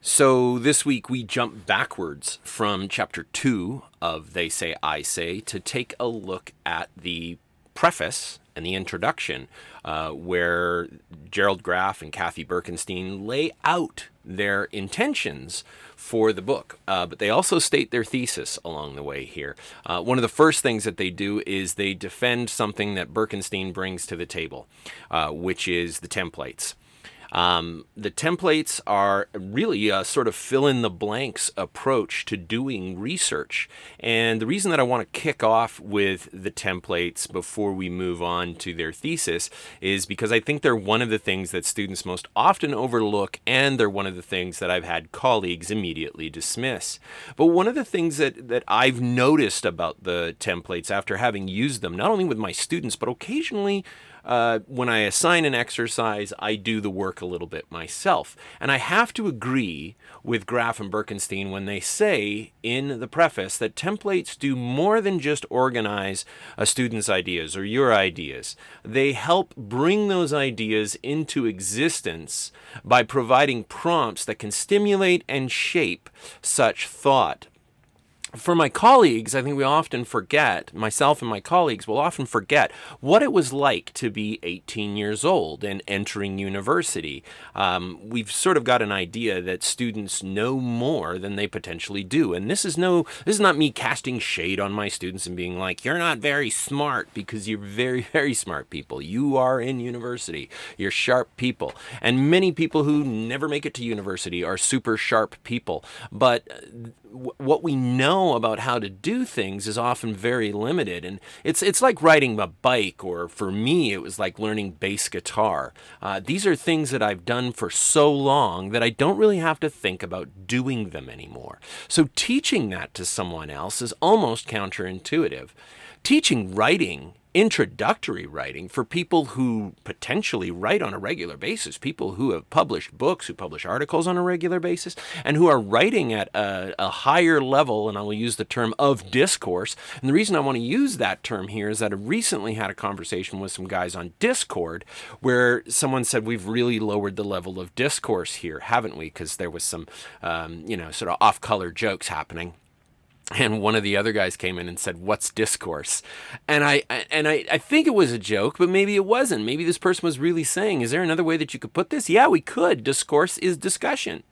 So this week we jump backwards from chapter 2 of They Say, I Say to take a look at the preface and the introduction, where Gerald Graff and Kathy Birkenstein lay out their intentions for the book, but they also state their thesis along the way here. One of the first things that they do is they defend something that Birkenstein brings to the table, which is the templates. The templates are really a sort of fill-in-the-blanks approach to doing research. And the reason that I want to kick off with the templates before we move on to their thesis is because I think they're one of the things that students most often overlook, and they're one of the things that I've had colleagues immediately dismiss. But one of the things that I've noticed about the templates after having used them, not only with my students, but occasionally when I assign an exercise, I do the work a little bit myself. And I have to agree with Graff and Birkenstein when they say in the preface that templates do more than just organize a student's ideas or your ideas. They help bring those ideas into existence by providing prompts that can stimulate and shape such thought. For my colleagues, I think we often forget, myself and my colleagues will often forget what it was like to be 18 years old and entering university. We've sort of got an idea that students know more than they potentially do. And this is not me casting shade on my students and being like, you're not very smart, because you're very, very smart people. You are in university. You're sharp people. And many people who never make it to university are super sharp people. But what we know about how to do things is often very limited, and it's like riding a bike, or for me it was like learning bass guitar. These are things that I've done for so long that I don't really have to think about doing them anymore. So teaching that to someone else is almost counterintuitive. Teaching writing, introductory writing, for people who potentially write on a regular basis, people who have published books, who publish articles on a regular basis, and who are writing at a higher level, and I will use the term of discourse. And the reason I want to use that term here is that I recently had a conversation with some guys on Discord where someone said, we've really lowered the level of discourse here, haven't we? Because there was some, sort of off-color jokes happening. And one of the other guys came in and said, what's discourse? And I think it was a joke, but maybe it wasn't. Maybe this person was really saying, is there another way that you could put this? Yeah, we could. Discourse is discussion.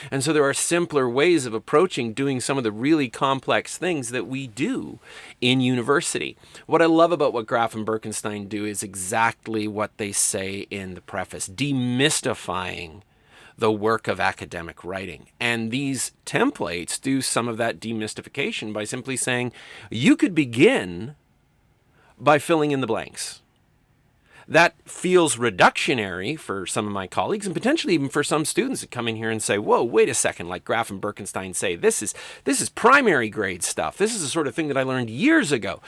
And so there are simpler ways of approaching doing some of the really complex things that we do in university. What I love about what Graff and Birkenstein do is exactly what they say in the preface, demystifying the work of academic writing. And these templates do some of that demystification by simply saying, you could begin by filling in the blanks. That feels reductionary for some of my colleagues, and potentially even for some students that come in here and say, whoa, wait a second, like Graff and Birkenstein say, this is primary grade stuff. This is the sort of thing that I learned years ago.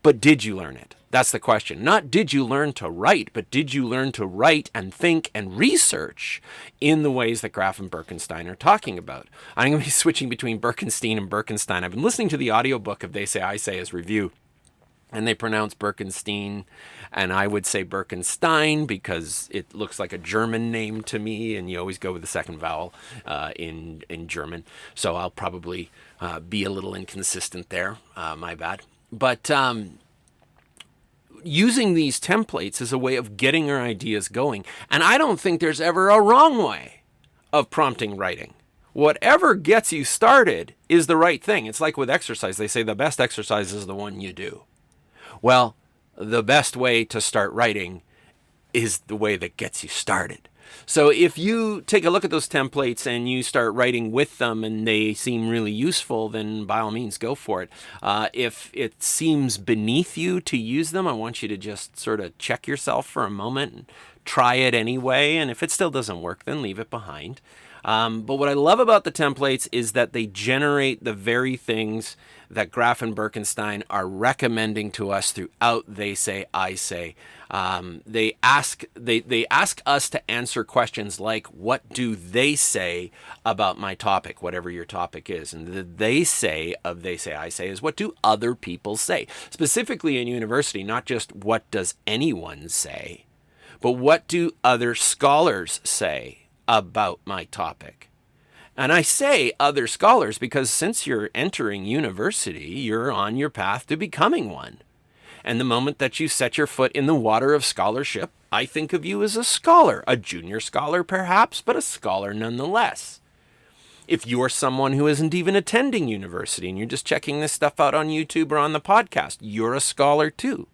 But did you learn it? That's the question. Not did you learn to write, but did you learn to write and think and research in the ways that Graff and Birkenstein are talking about? I'm going to be switching between Birkenstein and Birkenstein. I've been listening to the audiobook of They Say, I Say as review, and they pronounce Birkenstein, and I would say Birkenstein because it looks like a German name to me, and you always go with the second vowel in German. So I'll probably be a little inconsistent there. My bad. But using these templates is a way of getting our ideas going. And I don't think there's ever a wrong way of prompting writing. Whatever gets you started is the right thing. It's like with exercise. They say the best exercise is the one you do. Well, the best way to start writing is the way that gets you started. So if you take a look at those templates and you start writing with them and they seem really useful, then by all means, go for it. If it seems beneath you to use them, I want you to just sort of check yourself for a moment and try it anyway. And if it still doesn't work, then leave it behind. But what I love about the templates is that they generate the very things that Graff and Birkenstein are recommending to us throughout They Say, I Say. They ask us to answer questions like, what do they say about my topic, whatever your topic is? And the they say of They Say, I Say is, what do other people say? Specifically in university, not just what does anyone say, but what do other scholars say about my topic? And I say other scholars because since you're entering university, you're on your path to becoming one. And the moment that you set your foot in the water of scholarship, I think of you as a scholar, a junior scholar perhaps, but a scholar nonetheless. If you're someone who isn't even attending university and you're just checking this stuff out on YouTube or on the podcast, you're a scholar too.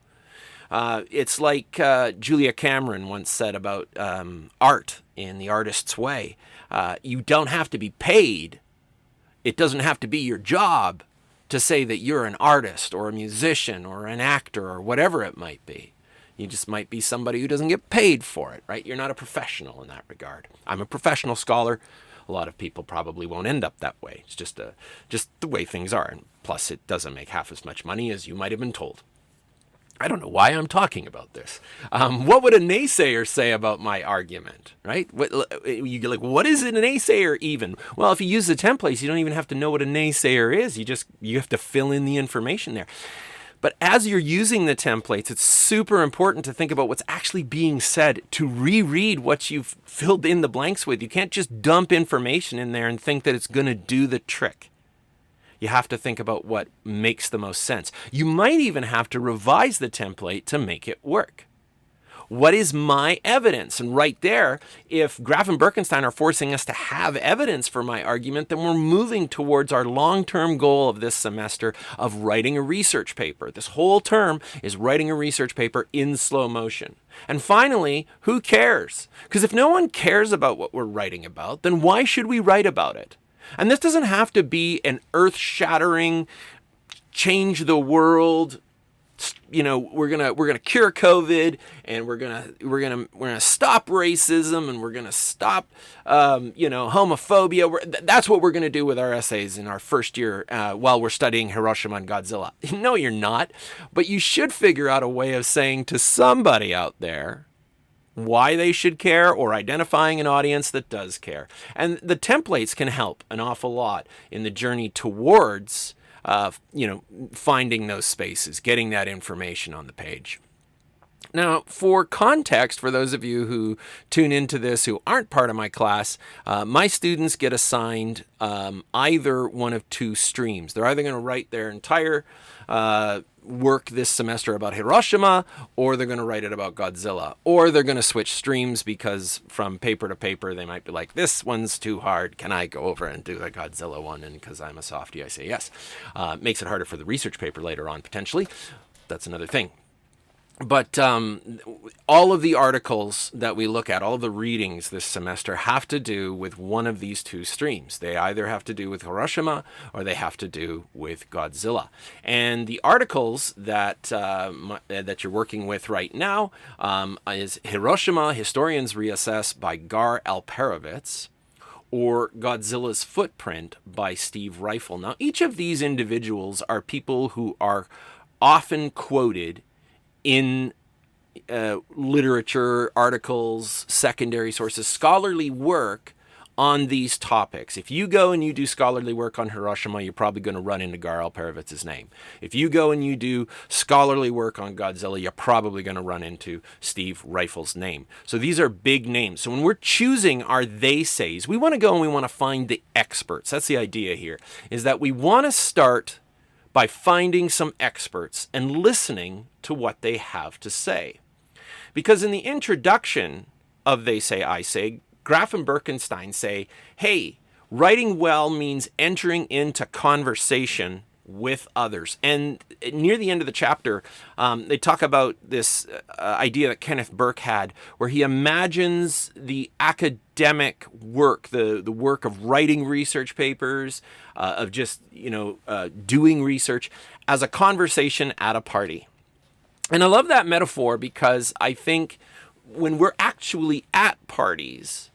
It's like Julia Cameron once said about art in The Artist's Way. You don't have to be paid. It doesn't have to be your job to say that you're an artist or a musician or an actor or whatever it might be. You just might be somebody who doesn't get paid for it, right? You're not a professional in that regard. I'm a professional scholar. A lot of people probably won't end up that way. It's just the way things are. And plus, it doesn't make half as much money as you might have been told. I don't know why I'm talking about this. What would a naysayer say about my argument, right? You're like, what is a naysayer even? Well, if you use the templates, you don't even have to know what a naysayer is. You have to fill in the information there. But as you're using the templates, it's super important to think about what's actually being said, to reread what you've filled in the blanks with. You can't just dump information in there and think that it's going to do the trick. You have to think about what makes the most sense. You might even have to revise the template to make it work. What is my evidence? And right there, if Graf and Birkenstein are forcing us to have evidence for my argument, then we're moving towards our long-term goal of this semester of writing a research paper. This whole term is writing a research paper in slow motion. And finally, who cares? Because if no one cares about what we're writing about, then why should we write about it? And this doesn't have to be an earth-shattering, change the world, we're gonna cure COVID, and we're gonna stop racism, and we're gonna stop homophobia. That's what we're gonna do with our essays in our first year while we're studying Hiroshima and Godzilla. No, you're not. But you should figure out a way of saying to somebody out there why they should care, or identifying an audience that does care. And the templates can help an awful lot in the journey towards finding those spaces, getting that information on the page. Now, for context, for those of you who tune into this who aren't part of my class, my students get assigned either one of two streams. They're either going to write their entire work this semester about Hiroshima, or they're going to write it about Godzilla, or they're going to switch streams because from paper to paper they might be like, this one's too hard, can I go over and do the Godzilla one? And because I'm a softie, I say yes. Makes it harder for the research paper later on, potentially. That's another thing. But all of the articles that we look at, all of the readings this semester have to do with one of these two streams. They either have to do with Hiroshima or they have to do with Godzilla. And the articles that that you're working with right now is Hiroshima, Historians Reassess by Gar Alperovitz, or Godzilla's Footprint by Steve Rifle. Now, each of these individuals are people who are often quoted in literature, articles, secondary sources, scholarly work on these topics. If you go and you do scholarly work on Hiroshima, you're probably going to run into Gar Alperovitz's name. If you go and you do scholarly work on Godzilla, you're probably going to run into Steve Rifle's name. So these are big names. So when we're choosing our they says, we want to go and we want to find the experts. That's the idea here, is that we want to start by finding some experts and listening to what they have to say. Because in the introduction of They Say, I Say, Graf and Birkenstein say, hey, writing well means entering into conversation with others. And near the end of the chapter, they talk about this idea that Kenneth Burke had, where he imagines the academic work, the work of writing research papers, of just, doing research as a conversation at a party. And I love that metaphor because I think when we're actually at parties,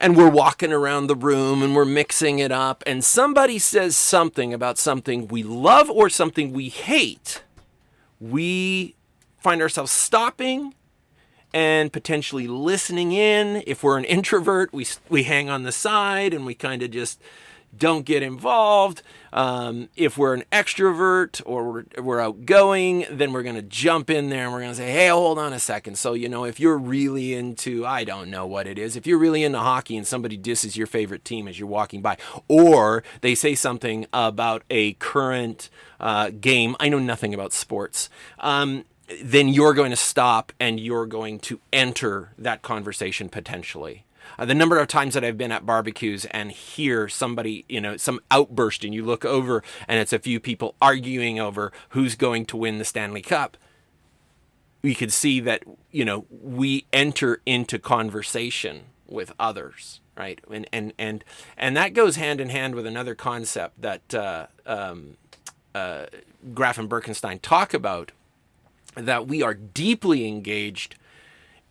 and we're walking around the room and we're mixing it up, and somebody says something about something we love or something we hate, we find ourselves stopping and potentially listening in. If we're an introvert, we hang on the side and we kind of just, don't get involved. If we're an extrovert or we're outgoing, then we're going to jump in there and we're going to say, hey, hold on a second. So, if you're really into, I don't know what it is, if you're really into hockey and somebody disses your favorite team as you're walking by, or they say something about a current game, I know nothing about sports, then you're going to stop and you're going to enter that conversation potentially. The number of times that I've been at barbecues and hear somebody, some outburst, and you look over and it's a few people arguing over who's going to win the Stanley Cup, we could see that, we enter into conversation with others, right? And that goes hand in hand with another concept that Graf and Birkenstein talk about, that we are deeply engaged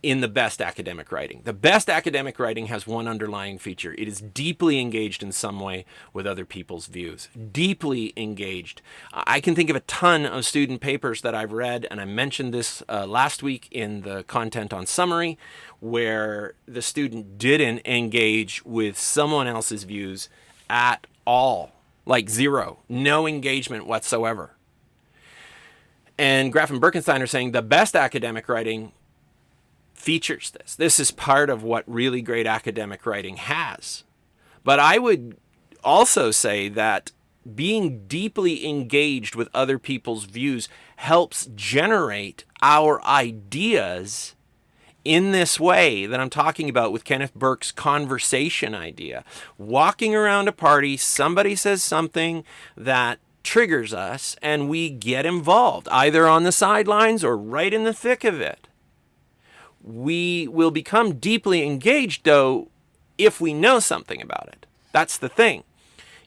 in the best academic writing. The best academic writing has one underlying feature. It is deeply engaged in some way with other people's views. Deeply engaged. I can think of a ton of student papers that I've read, and I mentioned this last week in the content on summary, where the student didn't engage with someone else's views at all. Like zero. No engagement whatsoever. And Graf and Birkenstein are saying the best academic writing features this. This is part of what really great academic writing has. But I would also say that being deeply engaged with other people's views helps generate our ideas in this way that I'm talking about with Kenneth Burke's conversation idea. Walking around a party, somebody says something that triggers us, and we get involved, either on the sidelines or right in the thick of it. We will become deeply engaged, though, if we know something about it. That's the thing.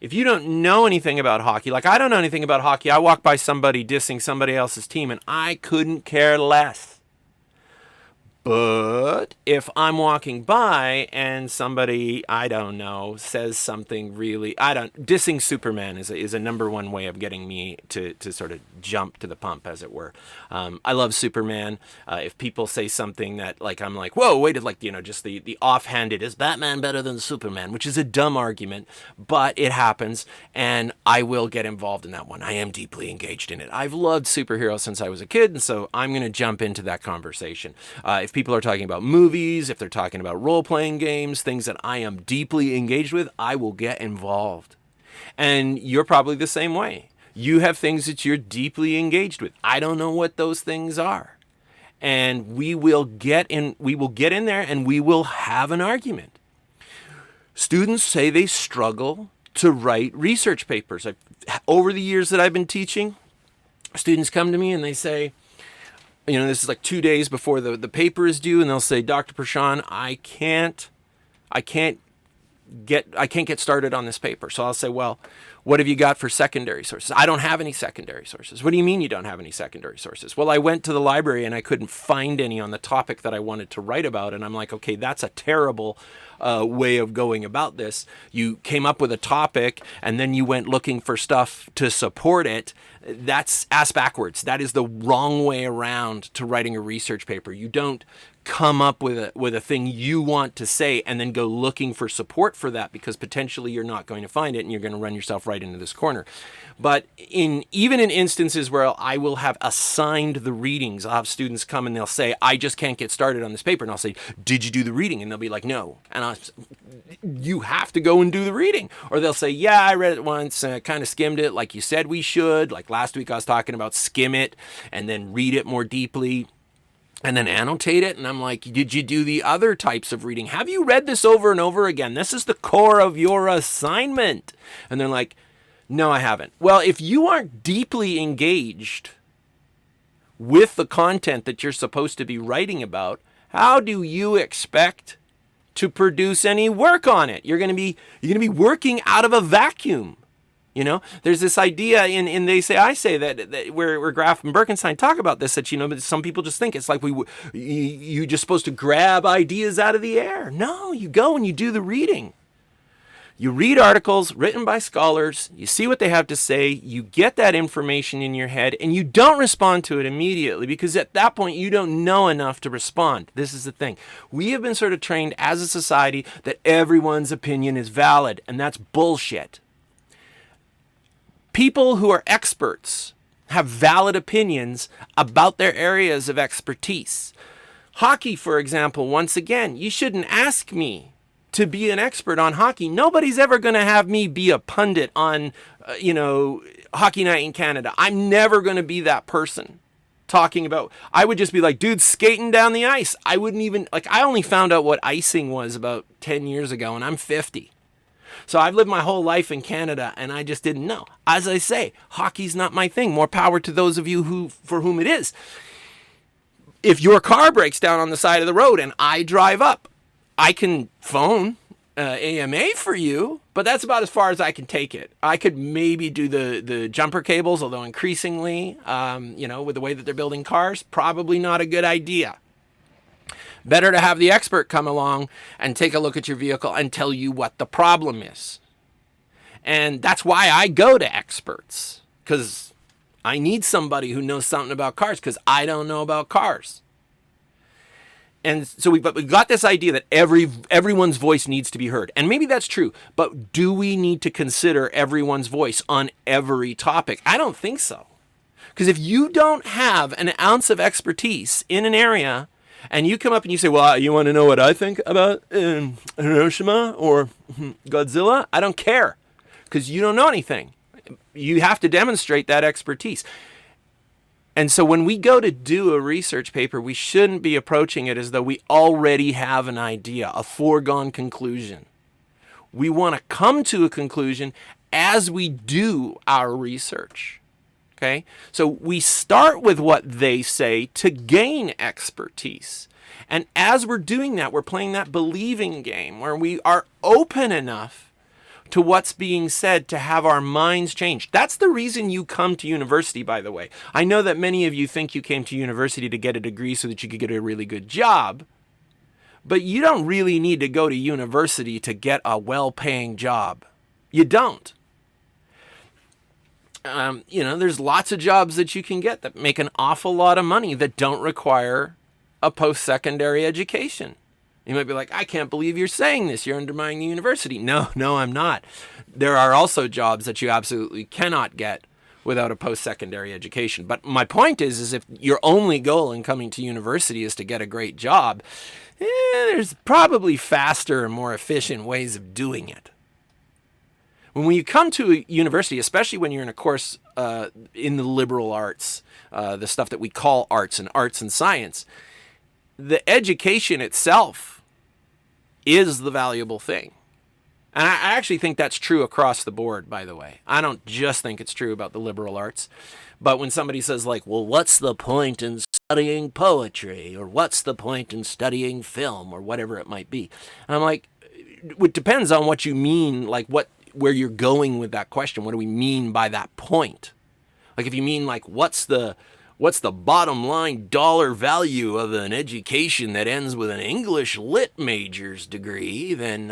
If you don't know anything about hockey, like I don't know anything about hockey, I walk by somebody dissing somebody else's team, and I couldn't care less. But if I'm walking by and somebody, I don't know, says something really, dissing Superman is a number one way of getting me to sort of jump to the pump, as it were. I love Superman. If people say something that, like, I'm like, whoa, wait, just the offhanded, is Batman better than Superman? Which is a dumb argument, but it happens, and I will get involved in that one. I am deeply engaged in it. I've loved superheroes since I was a kid, and so I'm going to jump into that conversation. If people are talking about movies, if they're talking about role-playing games, things that I am deeply engaged with, I will get involved. And you're probably the same way. You have things that you're deeply engaged with. I don't know what those things are. And we will get in there and we will have an argument. Students say they struggle to write research papers. Over the years that I've been teaching, students come to me and they say, this is like 2 days before the paper is due, and they'll say, Dr. Prashant, I can't get started on this paper. So I'll say, well, what have you got for secondary sources? I don't have any secondary sources. What do you mean you don't have any secondary sources? Well, I went to the library and I couldn't find any on the topic that I wanted to write about. And I'm like, okay, that's a terrible way of going about this. You came up with a topic and then you went looking for stuff to support it. That's ass backwards. That is the wrong way around to writing a research paper. You don't come up with a thing you want to say and then go looking for support for that, because potentially you're not going to find it and you're going to run yourself right into this corner. But even in instances where I will have assigned the readings, I'll have students come and they'll say, I just can't get started on this paper. And I'll say, did you do the reading? And they'll be like, no. And you have to go and do the reading. Or they'll say, yeah, I read it once, kind of skimmed it like you said we should. Like last week I was talking about skim it and then read it more deeply and then annotate it. And I'm like, did you do the other types of reading? Have you read this over and over again? This is the core of your assignment. And they're like, no, I haven't. Well, if you aren't deeply engaged with the content that you're supposed to be writing about, how do you expect to produce any work on it? You're going to be working out of a vacuum. There's this idea in They Say, I Say that where Graf and Birkenstein talk about this, that, but some people just think it's like you're just supposed to grab ideas out of the air. No, you go and you do the reading. You read articles written by scholars, you see what they have to say, you get that information in your head, and you don't respond to it immediately, because at that point you don't know enough to respond. This is the thing. We have been sort of trained as a society that everyone's opinion is valid, and that's bullshit. People who are experts have valid opinions about their areas of expertise. Hockey, for example, once again, you shouldn't ask me to be an expert on hockey. Nobody's ever going to have me be a pundit on, Hockey Night in Canada. I'm never going to be that person talking about. I would just be like, dude, skating down the ice. I wouldn't even, I only found out what icing was about 10 years ago, and I'm 50. So I've lived my whole life in Canada, and I just didn't know. As I say, hockey's not my thing. More power to those of you for whom it is. If your car breaks down on the side of the road and I drive up, I can phone AMA for you, but that's about as far as I can take it. I could maybe do the jumper cables, although increasingly, with the way that they're building cars, probably not a good idea. Better to have the expert come along and take a look at your vehicle and tell you what the problem is. And that's why I go to experts, because I need somebody who knows something about cars, because I don't know about cars. And so we've got this idea that everyone's voice needs to be heard. And maybe that's true, but do we need to consider everyone's voice on every topic? I don't think so. Because if you don't have an ounce of expertise in an area, and you come up and you say, well, you want to know what I think about Hiroshima or Godzilla? I don't care, because you don't know anything. You have to demonstrate that expertise. And so when we go to do a research paper, we shouldn't be approaching it as though we already have an idea, a foregone conclusion. We want to come to a conclusion as we do our research. Okay? So we start with what they say to gain expertise. And as we're doing that, we're playing that believing game where we are open enough to what's being said to have our minds changed. That's the reason you come to university, by the way. I know that many of you think you came to university to get a degree so that you could get a really good job, but you don't really need to go to university to get a well-paying job. You don't. There's lots of jobs that you can get that make an awful lot of money that don't require a post-secondary education. You might be like, I can't believe you're saying this. You're undermining the university. No, I'm not. There are also jobs that you absolutely cannot get without a post-secondary education. But my point is if your only goal in coming to university is to get a great job, there's probably faster and more efficient ways of doing it. When you come to a university, especially when you're in a course in the liberal arts, the stuff that we call arts and science, the education itself is the valuable thing. And I actually think that's true across the board, by the way. I don't just think it's true about the liberal arts. But when somebody says well, what's the point in studying poetry? Or what's the point in studying film? Or whatever it might be. And I'm like, it depends on what you mean, where you're going with that question. What do we mean by that point? If you mean what's the bottom line dollar value of an education that ends with an English lit major's degree, then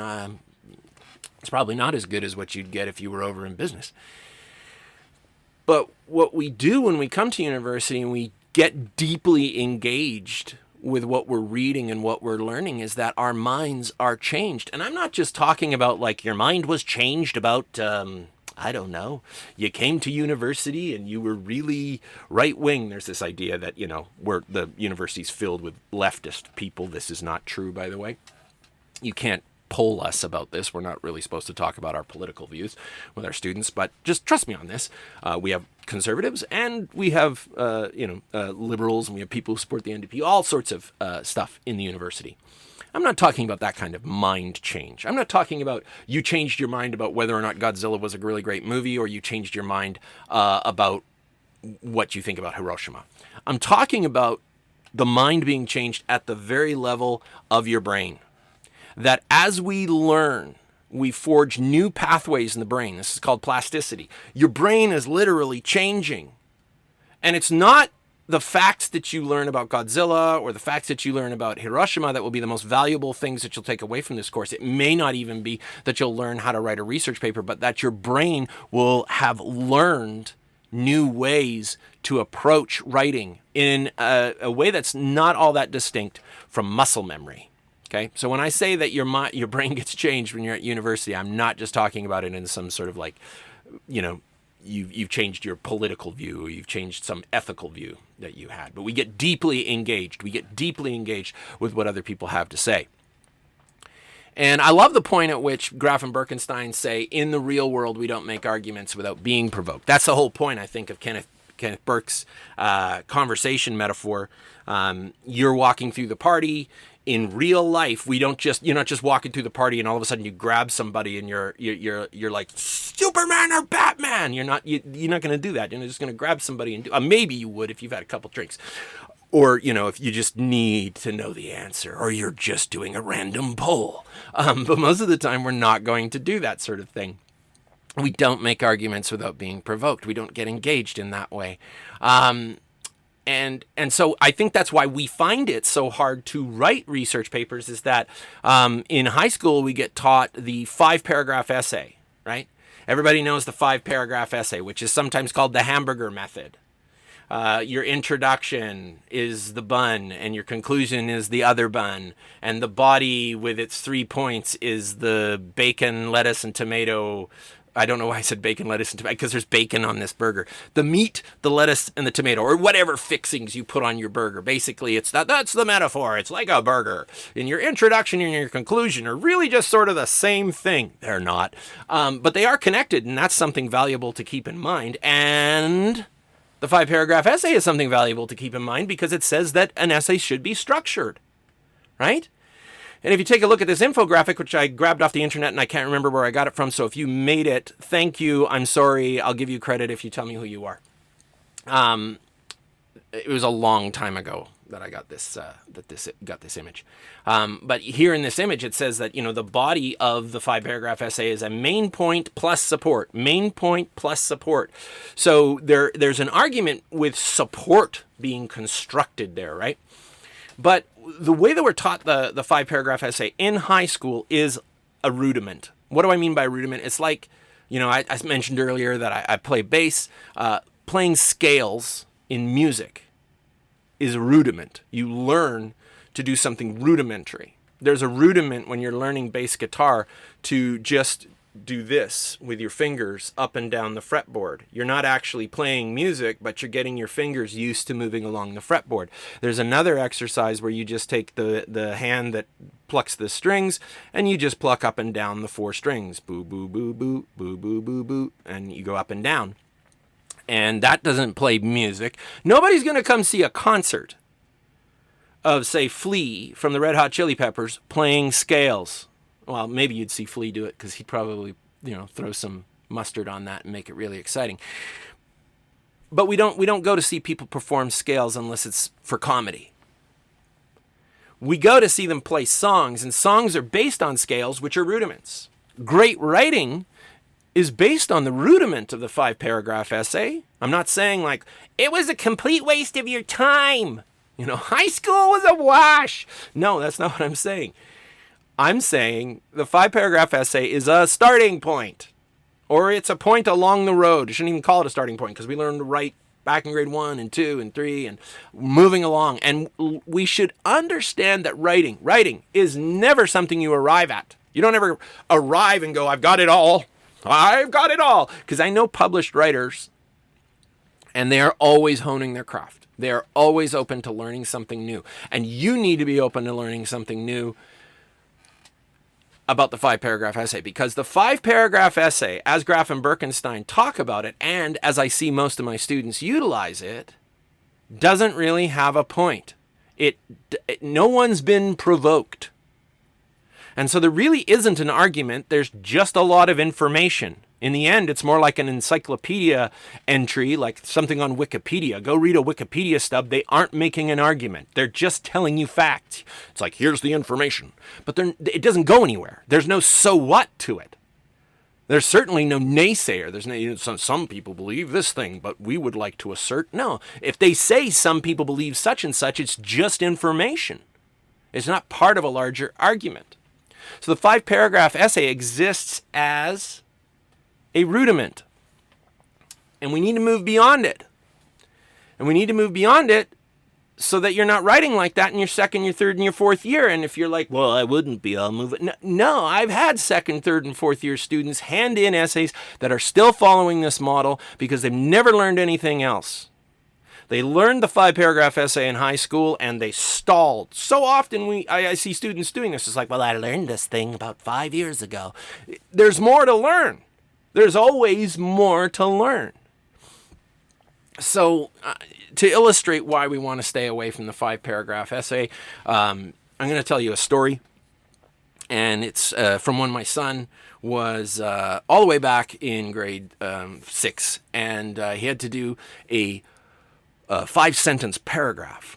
it's probably not as good as what you'd get if you were over in business. But what we do when we come to university and we get deeply engaged with what we're reading and what we're learning is that our minds are changed. And I'm not just talking about your mind was changed about I don't know, you came to university and you were really right-wing. There's this idea that, where the university's filled with leftist people. This is not true, by the way. You can't poll us about this. We're not really supposed to talk about our political views with our students, but just trust me on this. We have conservatives and we have, liberals, and we have people who support the NDP, all sorts of stuff in the university. I'm not talking about that kind of mind change. I'm not talking about you changed your mind about whether or not Godzilla was a really great movie, or you changed your mind about what you think about Hiroshima. I'm talking about the mind being changed at the very level of your brain. That as we learn, we forge new pathways in the brain. This is called plasticity. Your brain is literally changing. And it's not the facts that you learn about Godzilla or the facts that you learn about Hiroshima that will be the most valuable things that you'll take away from this course. It may not even be that you'll learn how to write a research paper, but that your brain will have learned new ways to approach writing in a way that's not all that distinct from muscle memory. Okay, so when I say that your brain gets changed when you're at university, I'm not just talking about it in some sort of you've changed your political view, or you've changed some ethical view that you had. But we get deeply engaged. We get deeply engaged with what other people have to say. And I love the point at which Graf and Birkenstein say, in the real world, we don't make arguments without being provoked. That's the whole point, I think, of Kenneth Burke's conversation metaphor. You're walking through the party. In real life, you're not just walking through the party and all of a sudden you grab somebody and you're like Superman or Batman. You're not going to do that. You're just going to grab somebody and do. Maybe you would if you've had a couple drinks, or if you just need to know the answer, or you're just doing a random poll. But most of the time, we're not going to do that sort of thing. We don't make arguments without being provoked. We don't get engaged in that way. And so I think that's why we find it so hard to write research papers, is that in high school we get taught the 5-paragraph essay, right? Everybody knows the 5-paragraph essay, which is sometimes called the hamburger method. Your introduction is the bun, and your conclusion is the other bun, and the body with its 3 points is the bacon, lettuce, and tomato. I don't know why I said bacon, lettuce, and tomato, because there's bacon on this burger. The meat, the lettuce, and the tomato, or whatever fixings you put on your burger. Basically, that's the metaphor. It's like a burger. In your introduction and your conclusion are really just sort of the same thing. They're not. But they are connected, and that's something valuable to keep in mind. And the 5-paragraph essay is something valuable to keep in mind because it says that an essay should be structured, right? And if you take a look at this infographic, which I grabbed off the internet and I can't remember where I got it from, so if you made it, thank you. I'm sorry. I'll give you credit if you tell me who you are. It was a long time ago that I got this image. But here in this image, it says that the body of the 5-paragraph essay is a main point plus support. Main point plus support. So there's an argument with support being constructed there, right? But the way that we're taught the 5-paragraph essay in high school is a rudiment. What do I mean by rudiment? It's like, I mentioned earlier that I play bass. Playing scales in music is a rudiment. You learn to do something rudimentary. There's a rudiment when you're learning bass guitar to just do this with your fingers up and down the fretboard. You're not actually playing music, but you're getting your fingers used to moving along the fretboard. There's another exercise where you just take the hand that plucks the strings and you just pluck up and down the 4 strings. Boo, boo, boo, boo, boo, boo, boo, boo, and you go up and down. And that doesn't play music. Nobody's going to come see a concert of, say, Flea from the Red Hot Chili Peppers playing scales. Well, maybe you'd see Flea do it because he'd probably, throw some mustard on that and make it really exciting. But we don't go to see people perform scales unless it's for comedy. We go to see them play songs, and songs are based on scales, which are rudiments. Great writing is based on the rudiment of the 5-paragraph essay. I'm not saying like, it was a complete waste of your time. High school was a wash. No, that's not what I'm saying. I'm saying the 5-paragraph essay is a starting point, or it's a point along the road. I shouldn't even call it a starting point because we learned to write back in grade 1 and 2 and 3 and moving along. And we should understand that writing is never something you arrive at. You don't ever arrive and go, I've got it all. Because I know published writers, and they are always honing their craft. They are always open to learning something new. And you need to be open to learning something new about the 5-paragraph essay, because the 5-paragraph essay, as Graf and Birkenstein talk about it, and as I see most of my students utilize it, doesn't really have a point. No one's been provoked. And so there really isn't an argument. There's just a lot of information. In the end, it's more like an encyclopedia entry, like something on Wikipedia. Go read a Wikipedia stub. They aren't making an argument. They're just telling you facts. It's like, here's the information. But it doesn't go anywhere. There's no so what to it. There's certainly no naysayer. There's no, some people believe this thing, but we would like to assert. No. If they say some people believe such and such, it's just information. It's not part of a larger argument. So the 5-paragraph essay exists as a rudiment. And we need to move beyond it. And we need to move beyond it so that you're not writing like that in your second, your third, and your fourth year. And if you're like, well, I wouldn't be, I'll move it. No, I've had second, third, and fourth year students hand in essays that are still following this model because they've never learned anything else. They learned the 5-paragraph essay in high school and they stalled. So often I see students doing this. It's like, well, I learned this thing about 5 years ago. There's more to learn. There's always more to learn. So to illustrate why we want to stay away from the 5-paragraph essay, I'm going to tell you a story. And it's from when my son was all the way back in grade 6. And he had to do a 5-sentence paragraph.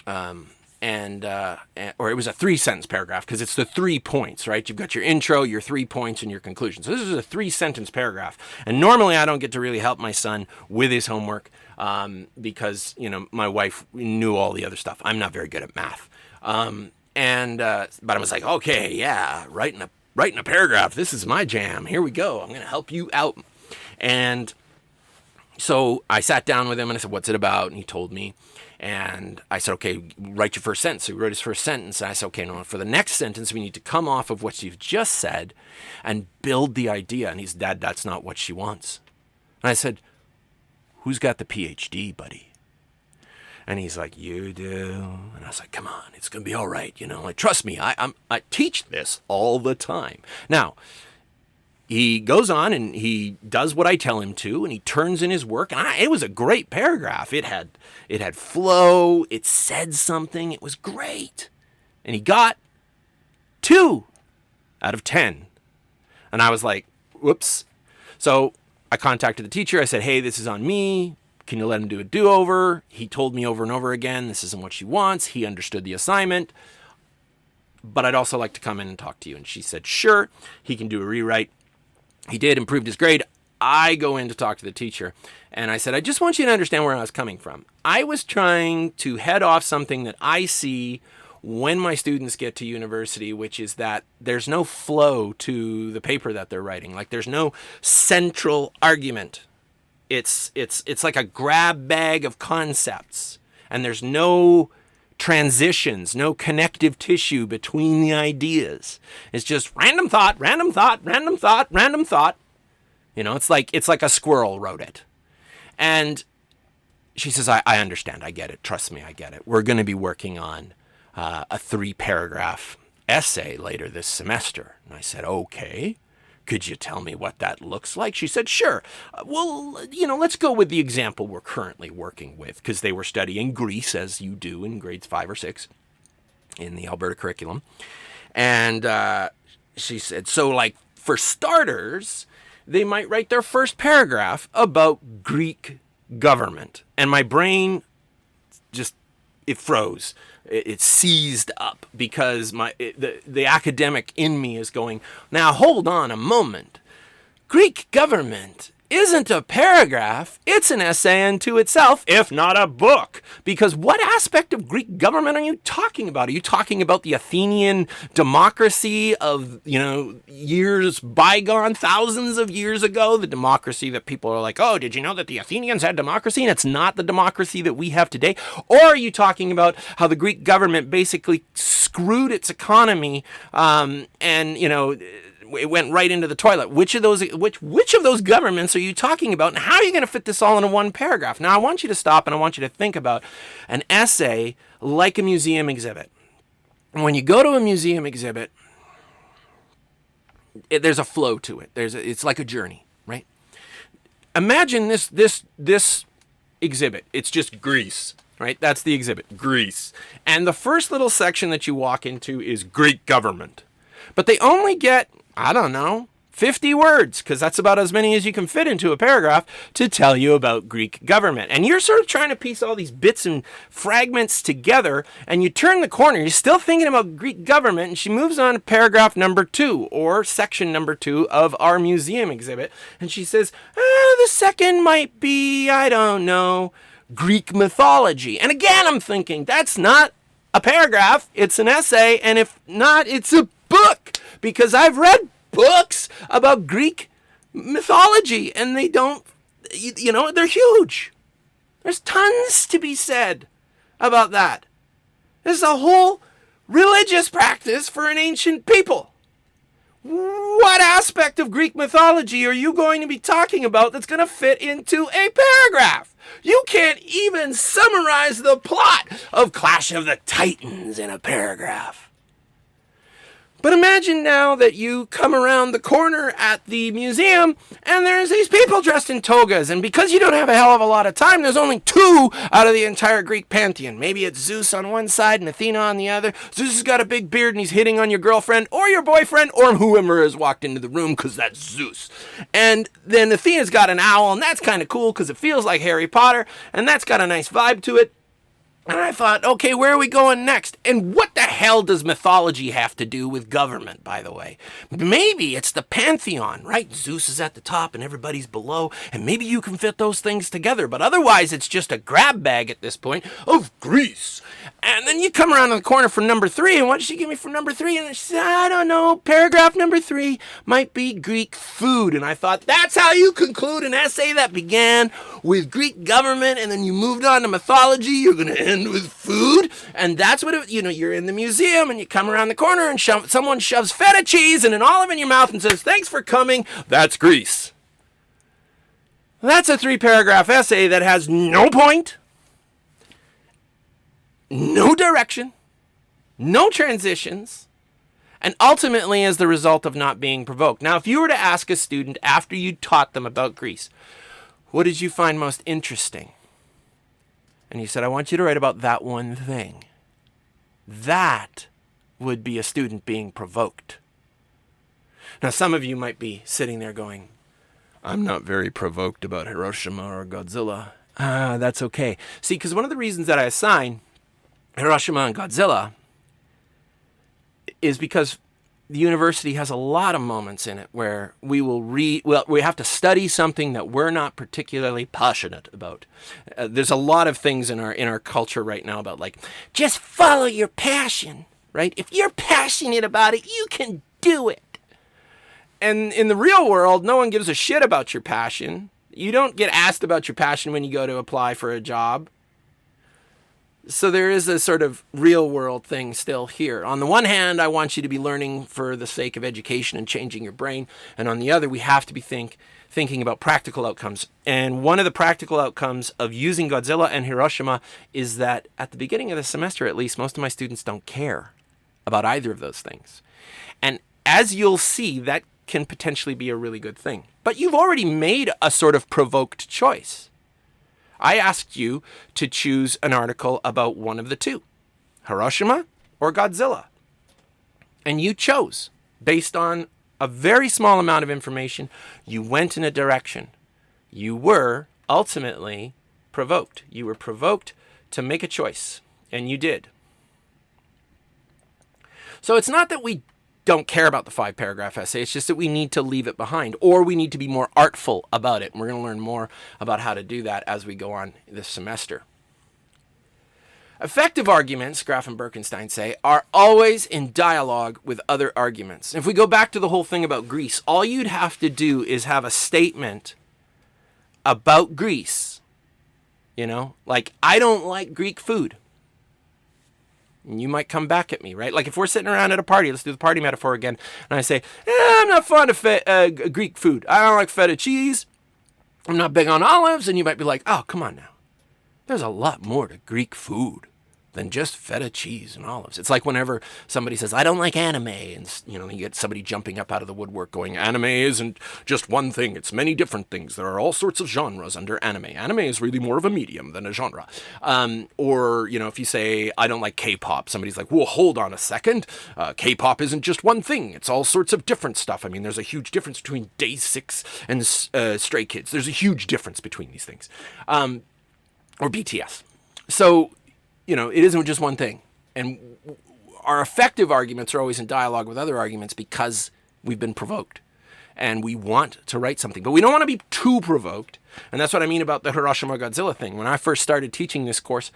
Or it was a 3-sentence paragraph because it's the 3 points, right? You've got your intro, your 3 points, and your conclusion. So this is a 3-sentence paragraph. And normally I don't get to really help my son with his homework because, my wife knew all the other stuff. I'm not very good at math. But I was like, okay, yeah, writing a paragraph. This is my jam. Here we go. I'm going to help you out. And so I sat down with him and I said, what's it about? And he told me. And I said, okay, write your first sentence. So he wrote his first sentence. And I said, okay, no, for the next sentence, we need to come off of what you've just said and build the idea. And he said, Dad, that's not what she wants. And I said, who's got the PhD, buddy? And he's like, you do. And I was like, come on, it's going to be all right. Like, trust me, I teach this all the time. Now, he goes on and he does what I tell him to, and he turns in his work. And it was a great paragraph. It had flow. It said something. It was great. And he got 2 out of 10. And I was like, whoops. So I contacted the teacher. I said, hey, this is on me. Can you let him do a do-over? He told me over and over again, this isn't what she wants. He understood the assignment. But I'd also like to come in and talk to you. And she said, sure, he can do a rewrite. He did, improved his grade. I go in to talk to the teacher, and I said, I just want you to understand where I was coming from. I was trying to head off something that I see when my students get to university, which is that there's no flow to the paper that they're writing. Like, there's no central argument. It's like a grab bag of concepts, and there's no transitions, no connective tissue between the ideas. It's just random thought, random thought, random thought, random thought. It's like a squirrel wrote it. And she says, I understand. I get it. Trust me, I get it. We're going to be working on a 3-paragraph essay later this semester. And I said, okay. Could you tell me what that looks like? She said, sure. Well, let's go with the example we're currently working with, because they were studying Greece, as you do in grades 5 or 6 in the Alberta curriculum. And she said, so like for starters, they might write their first paragraph about Greek government. And my brain it froze. It seized up because the academic in me is going, now hold on a moment. Greek government isn't a paragraph. It's an essay unto itself, if not a book. Because what aspect of Greek government are you talking about? Are you talking about the Athenian democracy of, years bygone, thousands of years ago? The democracy that people are like, oh, did you know that the Athenians had democracy and it's not the democracy that we have today? Or are you talking about how the Greek government basically screwed its economy it went right into the toilet? Which of those governments are you talking about, and how are you going to fit this all into one paragraph? Now, I want you to stop and I want you to think about an essay like a museum exhibit. And when you go to a museum exhibit, there's a flow to it. It's like a journey, right? Imagine this exhibit. It's just Greece, right? That's the exhibit, Greece. And the first little section that you walk into is Greek government. But they only get, 50 words, because that's about as many as you can fit into a paragraph to tell you about Greek government. And you're sort of trying to piece all these bits and fragments together, and you turn the corner, you're still thinking about Greek government, and she moves on to paragraph number 2, or section number 2 of our museum exhibit, and she says, the second might be, Greek mythology. And again, I'm thinking, that's not a paragraph, it's an essay, and if not, it's a book, because I've read books about Greek mythology, and they don't, they're huge. There's tons to be said about that. This is a whole religious practice for an ancient people. What aspect of Greek mythology are you going to be talking about that's going to fit into a paragraph? You can't even summarize the plot of Clash of the Titans in a paragraph. But imagine now that you come around the corner at the museum and there's these people dressed in togas, and because you don't have a hell of a lot of time, there's only two out of the entire Greek pantheon. Maybe it's Zeus on one side and Athena on the other. Zeus has got a big beard and he's hitting on your girlfriend or your boyfriend or whoever has walked into the room, because that's Zeus. And then Athena's got an owl, and that's kind of cool because it feels like Harry Potter, and that's got a nice vibe to it. And I thought, okay, where are we going next? And what the hell does mythology have to do with government, by the way? Maybe it's the pantheon, right? Zeus is at the top and everybody's below, and maybe you can fit those things together. But otherwise, it's just a grab bag at this point of Greece. And then you come around the corner for number 3, and what did she give me for number 3? And she said, I don't know, paragraph number 3 might be Greek food. And I thought, that's how you conclude an essay that began with Greek government, and then you moved on to mythology. You're going to end with food. And that's what it, you're in the museum and you come around the corner and someone shoves feta cheese and an olive in your mouth and says, thanks for coming. That's Greece. That's a 3-paragraph essay that has no point, no direction, no transitions, and ultimately is the result of not being provoked. Now, if you were to ask a student after you taught them about Greece, what did you find most interesting? And you said, I want you to write about that one thing. That would be a student being provoked. Now, some of you might be sitting there going, I'm not very provoked about Hiroshima or Godzilla. That's okay. See, because one of the reasons that I assign Hiroshima and Godzilla is because the university has a lot of moments in it where we have to study something that we're not particularly passionate about. There's a lot of things in our culture right now about, like, just follow your passion, right? If you're passionate about it, you can do it. And in the real world, no one gives a shit about your passion. You don't get asked about your passion when you go to apply for a job. So there is a sort of real world thing still here. On the one hand, I want you to be learning for the sake of education and changing your brain. And on the other, we have to be thinking about practical outcomes. And one of the practical outcomes of using Godzilla and Hiroshima is that at the beginning of the semester, at least, most of my students don't care about either of those things. And as you'll see, that can potentially be a really good thing. But you've already made a sort of provoked choice. I asked you to choose an article about one of the two, Hiroshima or Godzilla. And you chose based on a very small amount of information. You went in a direction. You were ultimately provoked. You were provoked to make a choice, and you did. So it's not that we don't care about the 5-paragraph essay. It's just that we need to leave it behind, or we need to be more artful about it. And we're going to learn more about how to do that as we go on this semester. Effective arguments, Graf and Birkenstein say, are always in dialogue with other arguments. If we go back to the whole thing about Greece, all you'd have to do is have a statement about Greece. Like, I don't like Greek food. And you might come back at me, right? Like if we're sitting around at a party, let's do the party metaphor again, and I say, I'm not fond of Greek food. I don't like feta cheese. I'm not big on olives. And you might be like, oh, come on now. There's a lot more to Greek food than just feta cheese and olives. It's like whenever somebody says, I don't like anime, and you get somebody jumping up out of the woodwork going, anime isn't just one thing, it's many different things. There are all sorts of genres under anime. Anime is really more of a medium than a genre. Or if you say, I don't like K-pop, somebody's like, well, hold on a second. K-pop isn't just one thing. It's all sorts of different stuff. I mean, there's a huge difference between Day 6 and Stray Kids. There's a huge difference between these things. Or BTS. So, it isn't just one thing. And our effective arguments are always in dialogue with other arguments because we've been provoked. And we want to write something. But we don't want to be too provoked. And that's what I mean about the Hiroshima Godzilla thing. When I first started teaching this course,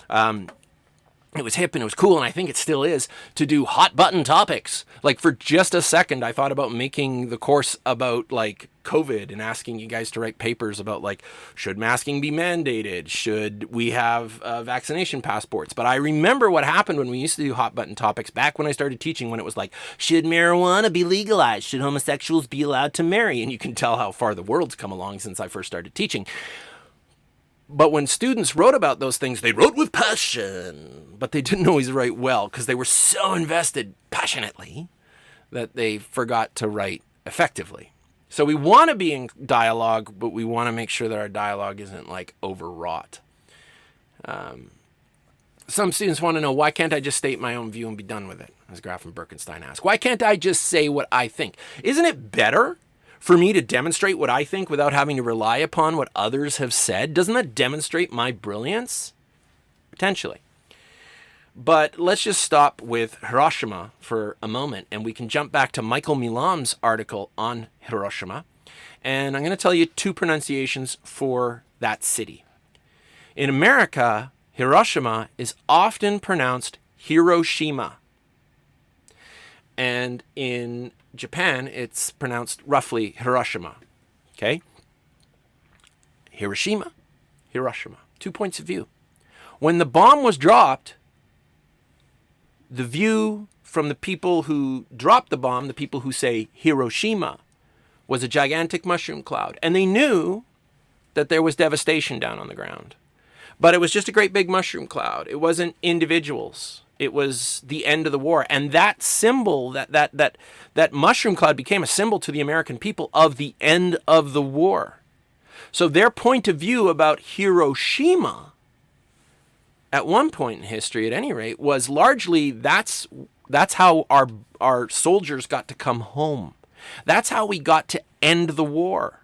it was hip and it was cool, and I think it still is, to do hot button topics. Like, for just a second, I thought about making the course about, like, COVID and asking you guys to write papers about, like, should masking be mandated? Should we have vaccination passports? But I remember what happened when we used to do hot button topics back when I started teaching, when it was like, should marijuana be legalized? Should homosexuals be allowed to marry? And you can tell how far the world's come along since I first started teaching. But when students wrote about those things, they wrote with passion, but they didn't always write well because they were so invested passionately that they forgot to write effectively. So we want to be in dialogue, but we want to make sure that our dialogue isn't like overwrought. Some students want to know, why can't I just state my own view and be done with it? As Graf and Birkenstein asked. Why can't I just say what I think? Isn't it better for me to demonstrate what I think without having to rely upon what others have said? Doesn't that demonstrate my brilliance? Potentially. But let's just stop with Hiroshima for a moment, and we can jump back to Michael Milam's article on Hiroshima. And I'm going to tell you 2 pronunciations for that city. In America, Hiroshima is often pronounced Hiroshima. And in Japan, it's pronounced roughly Hiroshima. Okay? Hiroshima, Hiroshima. 2 points of view. When the bomb was dropped, the view from the people who dropped the bomb, the people who say Hiroshima, was a gigantic mushroom cloud. And they knew that there was devastation down on the ground. But it was just a great big mushroom cloud. It wasn't individuals. It was the end of the war. And that symbol, that mushroom cloud became a symbol to the American people of the end of the war. So their point of view about Hiroshima, at one point in history, at any rate, was largely that's how our soldiers got to come home. That's how we got to end the war.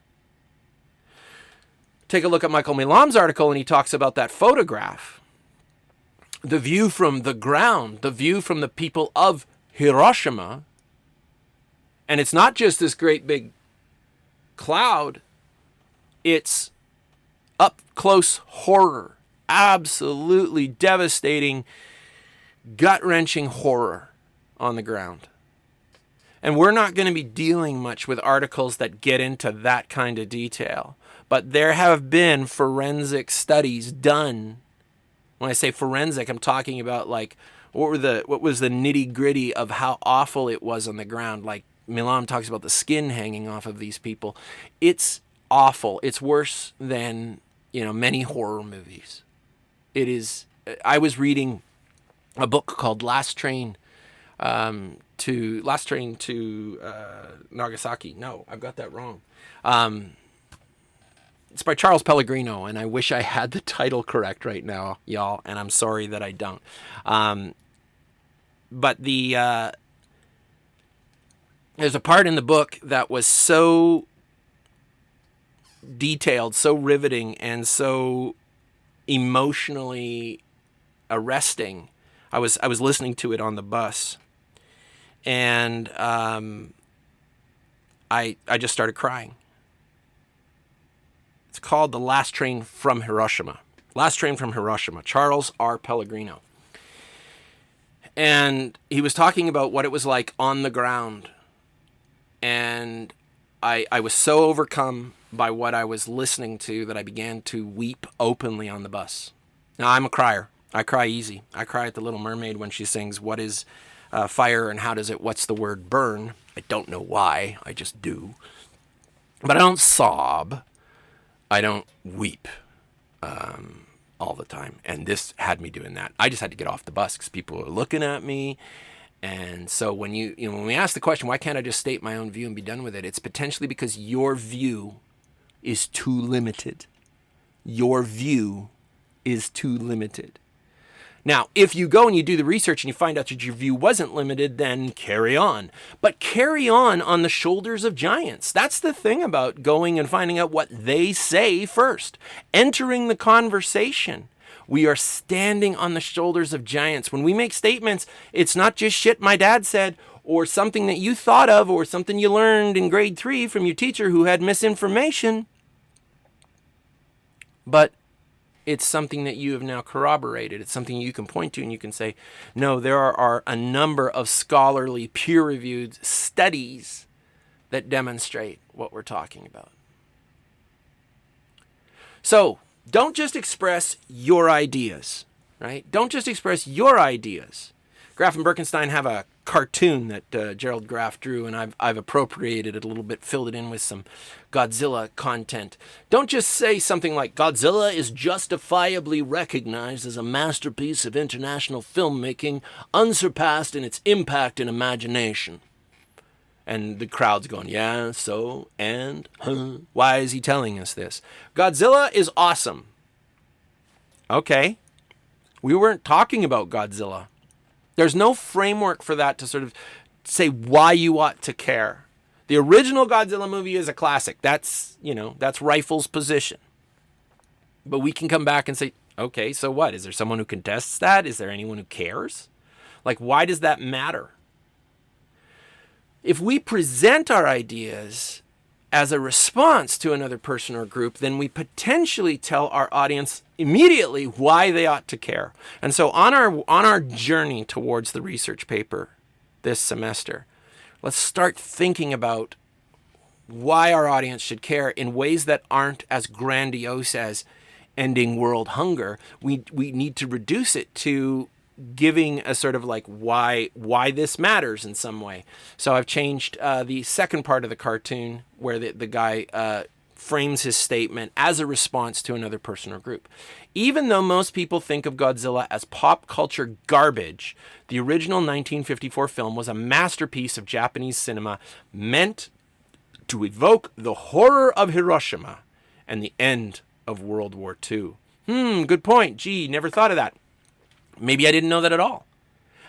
Take a look at Michael Milam's article, and he talks about that photograph. The view from the ground, the view from the people of Hiroshima. And it's not just this great big cloud. It's up close horror. Absolutely devastating, gut-wrenching horror on the ground. And we're not going to be dealing much with articles that get into that kind of detail. But there have been forensic studies done. When I say forensic, I'm talking about like what was the nitty-gritty of how awful it was on the ground. Like Milam talks about the skin hanging off of these people. It's awful. It's worse than, many horror movies. It is. I was reading a book called Last Train to Nagasaki. No, I've got that wrong. It's by Charles Pellegrino, and I wish I had the title correct right now, y'all, and I'm sorry that I don't. But there's a part in the book that was so detailed, so riveting, and so emotionally arresting. I was listening to it on the bus, and I just started crying. It's called The Last Train from Hiroshima. Last Train from Hiroshima, Charles R. Pellegrino. And he was talking about what it was like on the ground. And I was so overcome by what I was listening to that I began to weep openly on the bus. Now, I'm a crier. I cry easy. I cry at The Little Mermaid when she sings, "What is fire and how does it, what's the word, burn?" I don't know why. I just do. But I don't sob. I don't weep all the time. And this had me doing that. I just had to get off the bus because people were looking at me. And so when when we ask the question, why can't I just state my own view and be done with it? It's potentially because your view is too limited. Your view is too limited. Now, if you go and you do the research and you find out that your view wasn't limited, then carry on. But carry on the shoulders of giants. That's the thing about going and finding out what they say first. Entering the conversation. We are standing on the shoulders of giants. When we make statements, it's not just shit my dad said or something that you thought of or something you learned in grade 3 from your teacher who had misinformation. But it's something that you have now corroborated. It's something you can point to and you can say, no, there are a number of scholarly, peer-reviewed studies that demonstrate what we're talking about. So don't just express your ideas, right? Don't just express your ideas. Graff and Birkenstein have a cartoon that Gerald Graff drew, and I've appropriated it a little bit, filled it in with some Godzilla content. Don't just say something like, Godzilla is justifiably recognized as a masterpiece of international filmmaking, unsurpassed in its impact and imagination. And the crowd's going, yeah, so, and, huh? Why is he telling us this? Godzilla is awesome. Okay. We weren't talking about Godzilla. There's no framework for that to sort of say why you ought to care. The original Godzilla movie is a classic. That's Rifle's position. But we can come back and say, okay, so what? Is there someone who contests that? Is there anyone who cares? Like, why does that matter? If we present our ideas as a response to another person or group, then we potentially tell our audience immediately why they ought to care. And so on our journey towards the research paper this semester, let's start thinking about why our audience should care in ways that aren't as grandiose as ending world hunger. We need to reduce it to giving a sort of like why this matters in some way. So I've changed the second part of the cartoon where the guy frames his statement as a response to another person or group. Even though most people think of Godzilla as pop culture garbage, the original 1954 film was a masterpiece of Japanese cinema meant to evoke the horror of Hiroshima and the end of World War II. Good point. Gee, never thought of that. Maybe I didn't know that at all.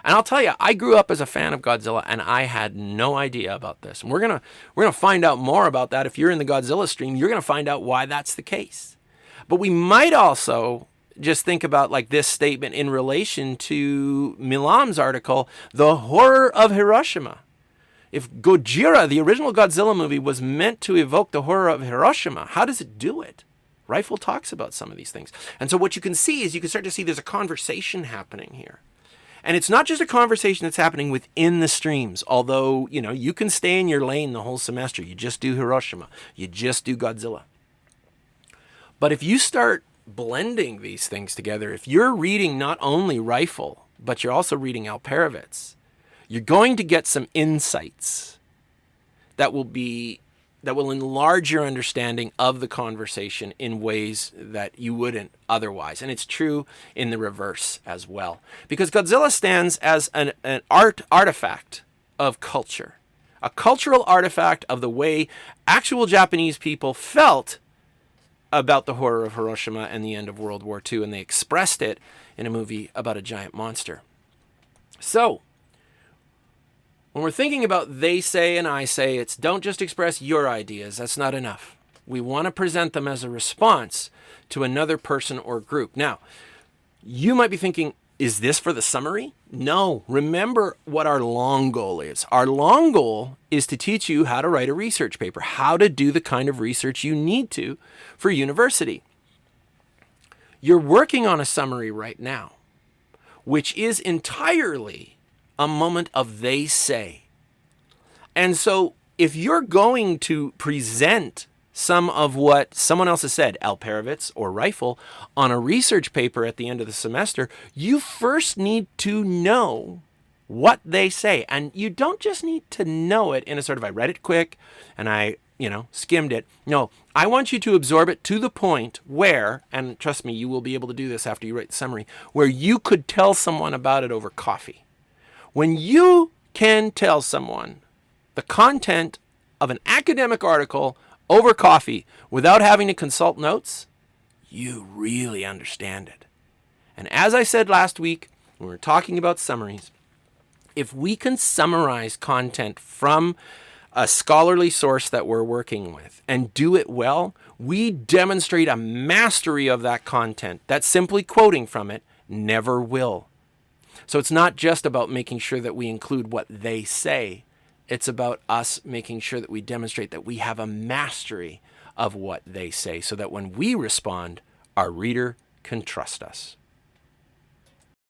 And I'll tell you, I grew up as a fan of Godzilla, and I had no idea about this. And we're gonna find out more about that. If you're in the Godzilla stream, you're gonna find out why that's the case. But we might also just think about like this statement in relation to Milam's article, The Horror of Hiroshima. If Gojira, the original Godzilla movie, was meant to evoke the horror of Hiroshima, how does it do it? Rifle talks about some of these things. And so what you can see is you can start to see there's a conversation happening here. And it's not just a conversation that's happening within the streams, although, you can stay in your lane the whole semester. You just do Hiroshima. You just do Godzilla. But if you start blending these things together, if you're reading not only Rifle, but you're also reading Alperovitz, you're going to get some insights that will enlarge your understanding of the conversation in ways that you wouldn't otherwise. And it's true in the reverse as well. Because Godzilla stands as an artifact of culture, a cultural artifact of the way actual Japanese people felt about the horror of Hiroshima and the end of World War II, and they expressed it in a movie about a giant monster. So, when we're thinking about they say and I say, it's don't just express your ideas. That's not enough. We want to present them as a response to another person or group. Now, you might be thinking, is this for the summary? No. Remember what our long goal is. Our long goal is to teach you how to write a research paper, how to do the kind of research you need to for university. You're working on a summary right now, which is entirely a moment of they say. And so if you're going to present some of what someone else has said, Alperovitz or Rifle, on a research paper at the end of the semester, you first need to know what they say. And you don't just need to know it in a sort of, I read it quick and I skimmed it. No, I want you to absorb it to the point where, and trust me, you will be able to do this after you write the summary, where you could tell someone about it over coffee. When you can tell someone the content of an academic article over coffee without having to consult notes, you really understand it. And as I said last week, when we were talking about summaries, if we can summarize content from a scholarly source that we're working with and do it well, we demonstrate a mastery of that content that simply quoting from it never will. So it's not just about making sure that we include what they say. It's about us making sure that we demonstrate that we have a mastery of what they say so that when we respond, our reader can trust us.